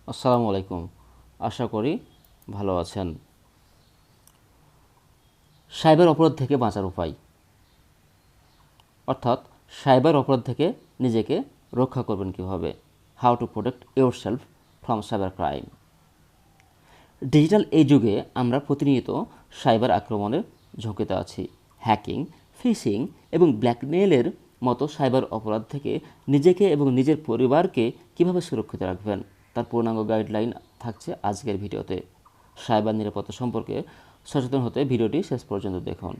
আসসালামু আলাইকুম। আশা করি ভালো আছেন। সাইবার অপরাধ থেকে বাঁচার উপায়, অর্থাৎ সাইবার অপরাধ থেকে নিজেকে রক্ষা করবেন কিভাবে। How to protect your self from cyber crime. Digital এই যুগে আমরা প্রতিনিয়ত সাইবার আক্রমণের ঝুঁকিতে আছি। হ্যাকিং, ফিশিং এবং ব্ল্যাকমেইলের মতো সাইবার অপরাধ থেকে নিজেকে এবং নিজের পরিবারকে কিভাবে সুরক্ষিত রাখবেন তার পূর্ণাঙ্গ গাইডলাইন থাকছে আজকের ভিডিওতে। সাইবার নিরাপত্তা সম্পর্কে সচেতন হতে ভিডিওটি শেষ পর্যন্ত দেখুন।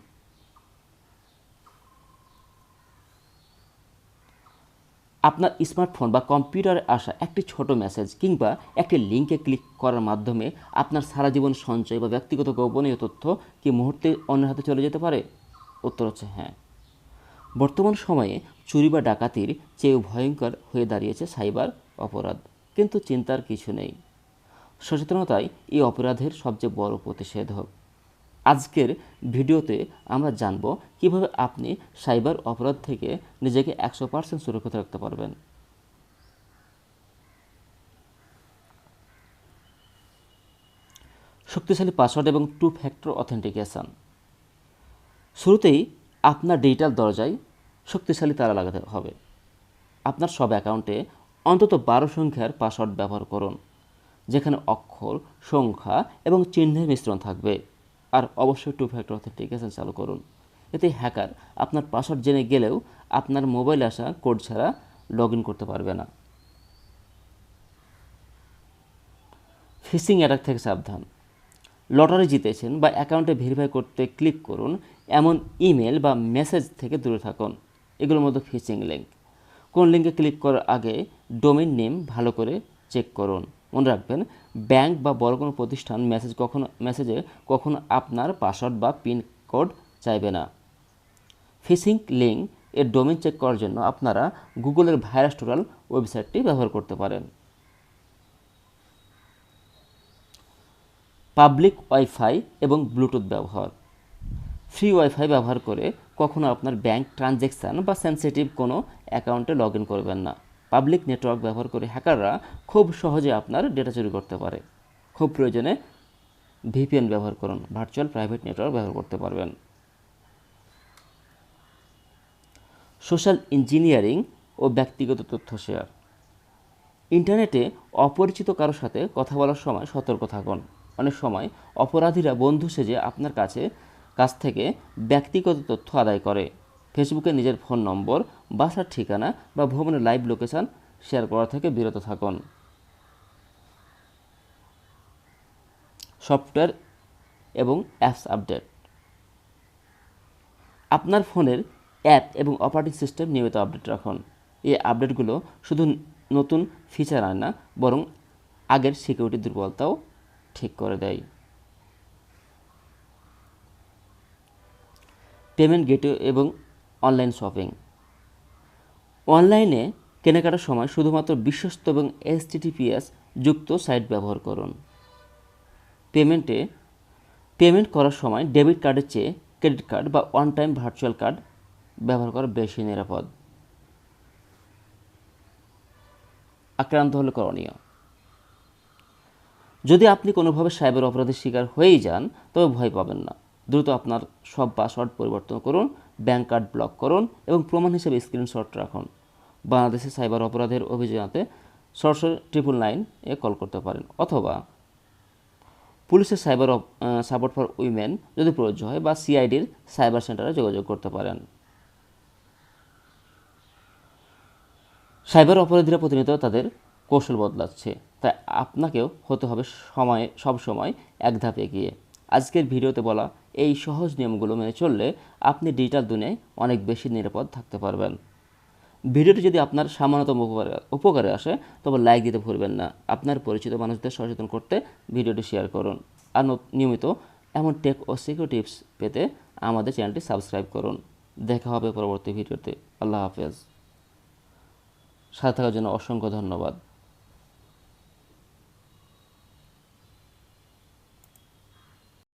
আপনার স্মার্টফোন বা কম্পিউটারে আসা একটি ছোট মেসেজ কিংবা একটি লিঙ্কে ক্লিক করার মাধ্যমে আপনার সারা জীবন সঞ্চয় বা ব্যক্তিগত গোপনীয় তথ্য কি মুহূর্তে অন্যের হাতে চলে যেতে পারে? উত্তর হচ্ছে হ্যাঁ। বর্তমান সময়ে চুরি বা ডাকাতির চেয়েও ভয়ঙ্কর হয়ে দাঁড়িয়েছে সাইবার অপরাধ। কিন্তু চিন্তার কিছু নেই, সচেতনতাই এই অপরাধের সবচেয়ে বড় প্রতিষেধক। আজকের ভিডিওতে আমরা জানব কিভাবে আপনি সাইবার অপরাধ থেকে নিজেকে 100% সুরক্ষিত রাখতে পারবেন। শক্তিশালী পাসওয়ার্ড এবং টু ফ্যাক্টর অথেন্টিকেশন। শুরুতেই আপনার ডিজিটাল দরজায় শক্তিশালী তালা লাগাতে হবে। আপনার সব অ্যাকাউন্টে অন্তত 12 সংখ্যার পাসওয়ার্ড ব্যবহার করুন, যেখানে অক্ষর, সংখ্যা এবং চিহ্নের মিশ্রণ থাকবে। আর অবশ্যই টু ফ্যাক্টর অথেন্টিকেশন চালু করুন। এতে হ্যাকার আপনার পাসওয়ার্ড জেনে গেলেও আপনার মোবাইলে আসা কোড ছাড়া লগ ইন করতে পারবে না। ফিশিং অ্যাটাক থেকে সাবধান। লটারি জিতেছেন বা অ্যাকাউন্টে ভেরিফাই করতে ক্লিক করুন এমন ইমেল বা মেসেজ থেকে দূরে থাকুন। এগুলোর মধ্যে ফিশিং লিঙ্ক। কোন লিঙ্কে ক্লিক করার আগে ডোমেইন নেম ভালো করে চেক করুন। মনে রাখবেন, ব্যাংক বা বড় কোনো প্রতিষ্ঠান মেসেজে কখনো আপনার পাসওয়ার্ড বা পিন কোড চাইবে না। ফিশিং লিঙ্ক এর ডোমেইন চেক করার জন্য আপনারা গুগলের ভাইরাস টোটাল ওয়েবসাইটটি ব্যবহার করতে পারেন। পাবলিক ওয়াইফাই এবং ব্লুটুথ ব্যবহার। ফ্রি ওয়াইফাই ব্যবহার করে কখনো আপনার ব্যাংক ট্রানজ্যাকশান বা সেন্সিটিভ কোনো অ্যাকাউন্টে লগ ইন করবেন না। পাবলিক নেটওয়ার্ক ব্যবহার করে হ্যাকাররা খুব সহজে আপনার ডেটা চুরি করতে পারে। খুব প্রয়োজনে ভিপিএন ব্যবহার করুন, ভার্চুয়াল প্রাইভেট নেটওয়ার্ক ব্যবহার করতে পারবেন। সোশ্যাল ইঞ্জিনিয়ারিং ও ব্যক্তিগত তথ্য শেয়ার। ইন্টারনেটে অপরিচিত কারোর সাথে কথা বলার সময় সতর্ক থাকুন। অনেক সময় অপরাধীরা বন্ধু সেজে আপনার কাছ থেকে ব্যক্তিগত তথ্য আদায় করে। ফেসবুকে নিজের ফোন নম্বর, বাসার ঠিকানা বা ভ্রমণের লাইভ লোকেশন শেয়ার করা থেকে বিরত থাকুন। সফটওয়্যার এবং অ্যাপস আপডেট। আপনার ফোনের অ্যাপ এবং অপারেটিং সিস্টেম নিয়মিত আপডেট রাখুন। এই আপডেটগুলো শুধু নতুন ফিচার আনে না, বরং আগের সিকিউরিটি দুর্বলতাও ঠিক করে দেয়। পেমেন্ট গেটওয়ে এবং অনলাইন শপিং। অনলাইনে কেনাকাটার সময় শুধুমাত্র বিশ্বস্ত এবং HTTPS যুক্ত সাইট ব্যবহার করুন। পেমেন্ট করার সময় ডেবিট কার্ডের চেয়ে ক্রেডিট কার্ড বা ওয়ান টাইম ভার্চুয়াল কার্ড ব্যবহার করা বেশি নিরাপদ। আক্রান্ত হলে করণীয়। যদি আপনি কোনোভাবে সাইবার অপরাধের শিকার হয়েই যান, তবে ভয় পাবেন না। দ্রুত আপনার সব পাসওয়ার্ড পরিবর্তন করুন, ব্যাংক কার্ড ব্লক করুন এবং প্রমাণ হিসেবে স্ক্রিনশট রাখুন। বাংলাদেশে সাইবার অপরাধের অভিযোগে সরাসরি 999 এ কল করতে পারেন, অথবা পুলিশের সাইবার সাপোর্ট ফর উইমেন যদি প্রযোজ্য হয়, বা সিআইডির সাইবার সেন্টারে যোগাযোগ করতে পারেন। সাইবার অপরাধীরা প্রতিনিয়ত তাদের কৌশল বদলাচ্ছে, তাই আপনাকেও হতে হবে সব সময় এক ধাপ এগিয়ে। আজকের ভিডিওতে বলা এই সহজ নিয়মগুলো মেনে চললে আপনি ডিজিটাল দুনিয়ায় অনেক বেশি নিরাপদ থাকতে পারবেন। ভিডিওটি যদি আপনার সামান্যতম উপকারে আসে, তবে লাইক দিতে ভুলবেন না। আপনার পরিচিত মানুষদের সচেতন করতে ভিডিওটি শেয়ার করুন। আর নিয়মিত এমন টেক ও সিকিউরিটি টিপস পেতে আমাদের চ্যানেলটি সাবস্ক্রাইব করুন। দেখা হবে পরবর্তী ভিডিওতে। আল্লাহ হাফেজ। সাথে থাকার জন্য অসংখ্য ধন্যবাদ।